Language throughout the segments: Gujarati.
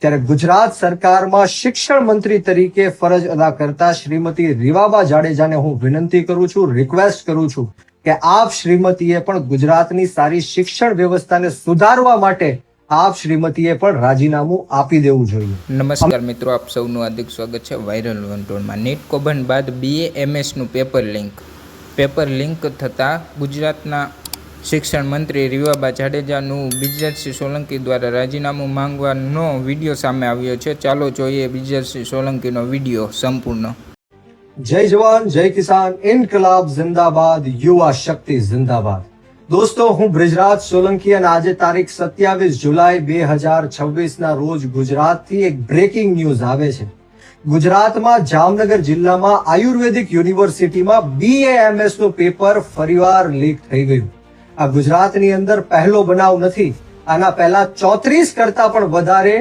ત્યારે ગુજરાત સરકારમાં શિક્ષણ મંત્રી તરીકે ફરજ અદા કરતા શ્રીમતી રીવાબા જાડેજાને હું વિનંતી કરું છું, રિક્વેસ્ટ કરું છું કે આપ શ્રીમતીએ પણ ગુજરાતની સારી શિક્ષણ વ્યવસ્થાને સુધારવા માટે આપ શ્રીમતીએ પણ રાજીનામું આપી દેવું જોઈએ. નમસ્કાર મિત્રો, આપ સૌનું હાર્દિક સ્વાગત છે વાયરલ વંટોળમાં. નીટ કૌભાંડ બાદ BA-MS પેપર લીક થતાં ગુજરાતના શિક્ષણ મંત્રી રીવાબા જાડેજાનું બ્રિજરાજસિંહ સોલંકી દ્વારા રાજીનામું માંગવાનો વિડીયો સામે આવ્યો છે. ચાલો જોઈએ બ્રિજરાજસિંહ સોલંકીનો વિડીયો સંપૂર્ણ. જય જવાન જય કિસાન, ઇન્કલાબ જિંદાબાદ, યુવા શક્તિ જિંદાબાદ. દોસ્તો, હું બ્રિજરાજ સોલંકી અને આજે તારીખ 27 જુલાઈ 2026 ના રોજ ગુજરાતથી એક બ્રેકિંગ ન્યૂઝ આવે છે. ગુજરાતમાં જામનગર જિલ્લામાં આયુર્વેદિક યુનિવર્સિટીમાં BA-MS નું પેપર ફરીવાર લીક થઈ ગયું. આ ગુજરાતની અંદર પહેલો બનાવ નથી. આના પહેલા 34 કરતા પણ વધારે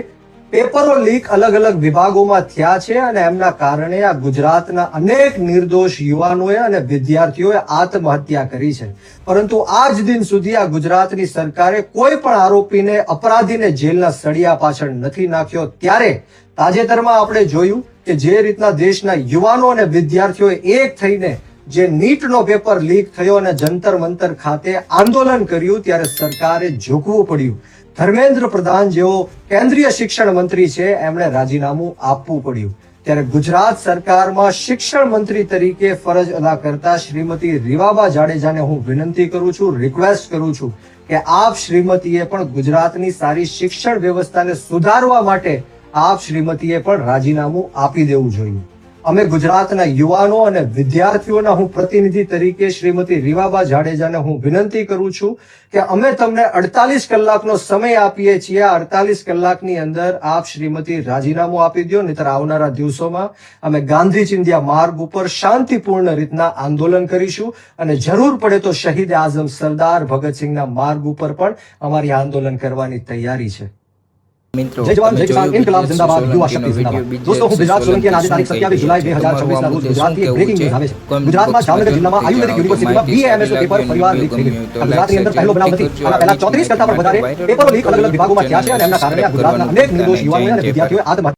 પેપરો લીક અલગ અલગ વિભાગોમાં થયા છે અને એમના કારણે આ ગુજરાતના અનેક નિર્દોષ યુવાનોએ અને વિદ્યાર્થીઓએ આત્મહત્યા કરી છે. પરંતુ આજ દિન સુધી આ ગુજરાતની સરકારે કોઈ પણ આરોપીને, અપરાધીને જેલના સળિયા પાછળ નથી નાખ્યો. ત્યારે તાજેતરમાં આપણે જોયું કે જે રીતના દેશના યુવાનો અને વિદ્યાર્થીઓએ એક થઈને જે નીટનો પેપર લીક થયો અને જંતર મંતર ખાતે આંદોલન કર્યું, ત્યારે સરકારે ઝૂકવું પડ્યું. ધર્મેન્દ્ર પ્રધાન જેઓ કેન્દ્રીય શિક્ષણ મંત્રી છે, એમણે રાજીનામું આપવું પડ્યું. ત્યારે ગુજરાત સરકારમાં શિક્ષણ મંત્રી તરીકે ફરજ અદા કરતા શ્રીમતી રીવાબા જાડેજાને હું વિનંતી કરું છું, રિક્વેસ્ટ કરું છું કે આપ શ્રીમતીએ પણ ગુજરાતની સારી શિક્ષણ વ્યવસ્થાને સુધારવા માટે આપ શ્રીમતીએ પણ રાજીનામું આપી દેવું જોઈએ. અમે ગુજરાતના યુવાનો અને વિદ્યાર્થીઓના હું પ્રતિનિધિ તરીકે શ્રીમતી રીવાબા જાડેજાને હું વિનંતી કરું છું કે અમે તમને 48 કલાકનો સમય આપીએ છીએ. આ 48 કલાકની અંદર આપ શ્રીમતી રાજીનામું આપી દો, નહીતર આવનારા દિવસોમાં અમે ગાંધી ચિંધ્યા માર્ગ ઉપર શાંતિપૂર્ણ રીતના આંદોલન કરીશું અને જરૂર પડે તો શહીદ આઝમ સરદાર ભગતસિંહના માર્ગ ઉપર પણ અમારી આંદોલન કરવાની તૈયારી છે. મિત્રો, જય જવાન જય કિસાન, ઇન્કલાબ જિંદાબાદ, યુવા શક્તિ જિંદાબાદ. દોસ્તો, હું બ્રિજરાજ સોલંકી અને આજે તારીખ 27 જુલાઈ 2026 ના રોજ ગુજરાતથી એક બ્રેકિંગ ન્યૂઝ આવે છે. ગુજરાતમાં જામનગર જિલ્લામાં આયુર્વેદિક યુનિવર્સિટીમાં BA-MS નું પેપર ફરીવાર લીક થઈ ગયું. આ ગુજરાતની અંદર પહેલો બનાવ નથી. આના પહેલા 34 કરતા પણ વધારે પેપરો લીક અલગ અલગ વિભાગોમાં થયા છે અને એમના કારણે આ ગુજરાતના અનેક નિર્દોષ યુવાનો અને વિદ્યાર્થીઓએ આત્મહત્યા